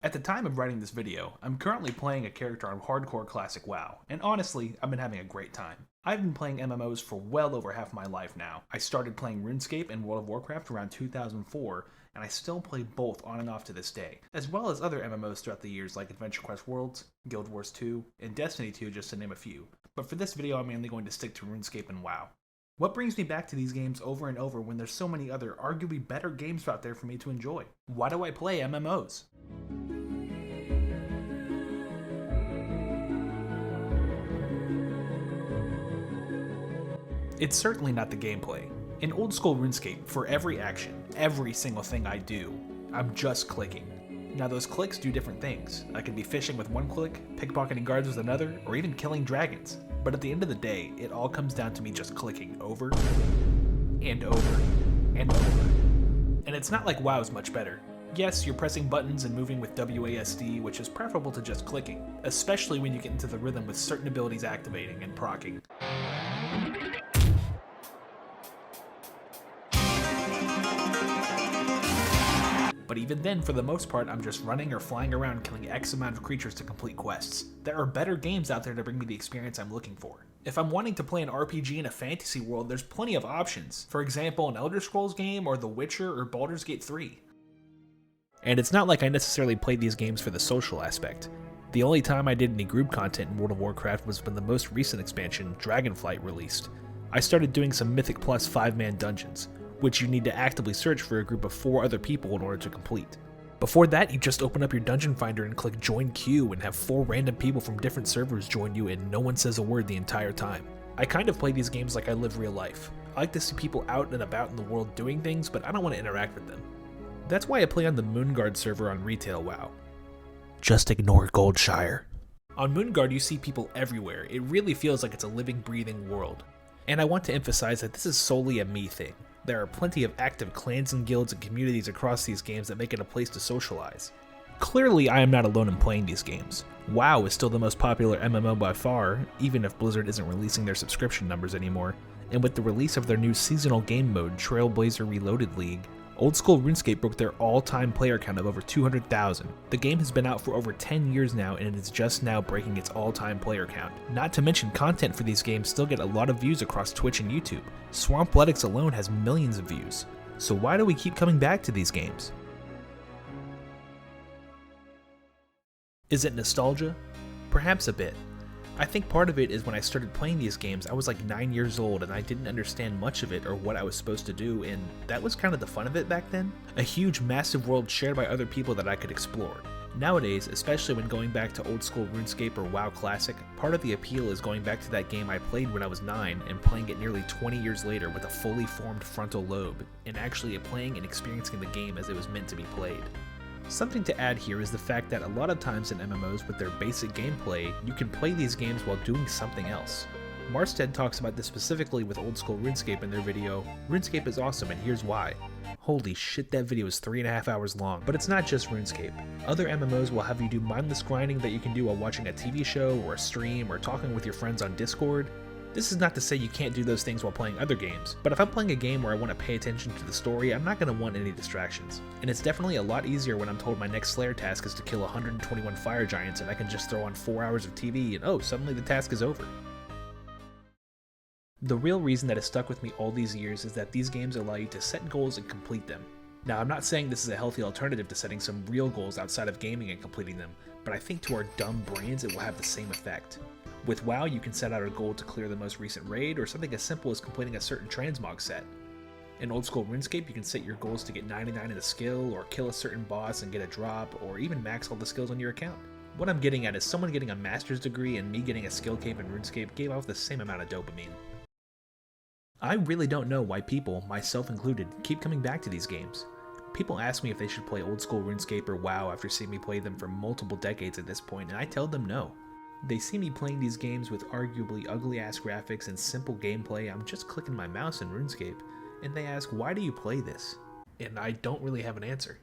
At the time of writing this video, I'm currently playing a character on Hardcore Classic WoW, and honestly, I've been having a great time. I've been playing MMOs for well over half my life now. I started playing RuneScape and World of Warcraft around 2004, and I still play both on and off to this day, as well as other MMOs throughout the years like Adventure Quest Worlds, Guild Wars 2, and Destiny 2 just to name a few. But for this video I'm mainly going to stick to RuneScape and WoW. What brings me back to these games over and over when there's so many other arguably better games out there for me to enjoy? Why do I play MMOs? It's certainly not the gameplay. In old school RuneScape, for every action, every single thing I do, I'm just clicking. Now those clicks do different things. I could be fishing with one click, pickpocketing guards with another, or even killing dragons. But at the end of the day, it all comes down to me just clicking over and over and over. And it's not like WoW's much better. Yes, you're pressing buttons and moving with WASD, which is preferable to just clicking, especially when you get into the rhythm with certain abilities activating and proccing. But even then, for the most part, I'm just running or flying around killing X amount of creatures to complete quests. There are better games out there to bring me the experience I'm looking for. If I'm wanting to play an RPG in a fantasy world, there's plenty of options. For example, an Elder Scrolls game, or The Witcher, or Baldur's Gate 3. And it's not like I necessarily played these games for the social aspect. The only time I did any group content in World of Warcraft was when the most recent expansion, Dragonflight, released. I started doing some Mythic Plus 5-man dungeons, which you need to actively search for a group of 4 other people in order to complete. Before that, you just open up your dungeon finder and click join queue and have 4 random people from different servers join you and no one says a word the entire time. I kind of play these games like I live real life. I like to see people out and about in the world doing things, but I don't want to interact with them. That's why I play on the Moonguard server on Retail WoW. Just ignore Goldshire. On Moonguard, you see people everywhere. It really feels like it's a living, breathing world. And I want to emphasize that this is solely a me thing. There are plenty of active clans and guilds and communities across these games that make it a place to socialize. Clearly, I am not alone in playing these games. WoW is still the most popular MMO by far, even if Blizzard isn't releasing their subscription numbers anymore, and with the release of their new seasonal game mode, Trailblazer Reloaded League, old school RuneScape broke their all-time player count of over 200,000. The game has been out for over 10 years now and it is just now breaking its all-time player count. Not to mention content for these games still get a lot of views across Twitch and YouTube. Swampletics alone has millions of views. So why do we keep coming back to these games? Is it nostalgia? Perhaps a bit. I think part of it is when I started playing these games, I was like 9 years old and I didn't understand much of it or what I was supposed to do, and that was kind of the fun of it back then. A huge, massive world shared by other people that I could explore. Nowadays, especially when going back to old school RuneScape or WoW Classic, part of the appeal is going back to that game I played when I was 9 and playing it nearly 20 years later with a fully formed frontal lobe, and actually playing and experiencing the game as it was meant to be played. Something to add here is the fact that a lot of times in MMOs with their basic gameplay, you can play these games while doing something else. Marstead talks about this specifically with old school RuneScape in their video, RuneScape is awesome and here's why. Holy shit, that video is 3.5 hours long, but it's not just RuneScape. Other MMOs will have you do mindless grinding that you can do while watching a TV show or a stream or talking with your friends on Discord. This is not to say you can't do those things while playing other games, but if I'm playing a game where I want to pay attention to the story, I'm not going to want any distractions. And it's definitely a lot easier when I'm told my next Slayer task is to kill 121 fire giants and I can just throw on 4 hours of TV and oh, suddenly the task is over. The real reason that has stuck with me all these years is that these games allow you to set goals and complete them. Now, I'm not saying this is a healthy alternative to setting some real goals outside of gaming and completing them, but I think to our dumb brains it will have the same effect. With WoW, you can set out a goal to clear the most recent raid, or something as simple as completing a certain transmog set. In old school RuneScape, you can set your goals to get 99 in a skill, or kill a certain boss and get a drop, or even max all the skills on your account. What I'm getting at is someone getting a master's degree and me getting a skill cape in RuneScape gave off the same amount of dopamine. I really don't know why people, myself included, keep coming back to these games. People ask me if they should play old school RuneScape or WoW after seeing me play them for multiple decades at this point, and I tell them no. They see me playing these games with arguably ugly-ass graphics and simple gameplay. I'm just clicking my mouse in RuneScape, and they ask, why do you play this? And I don't really have an answer.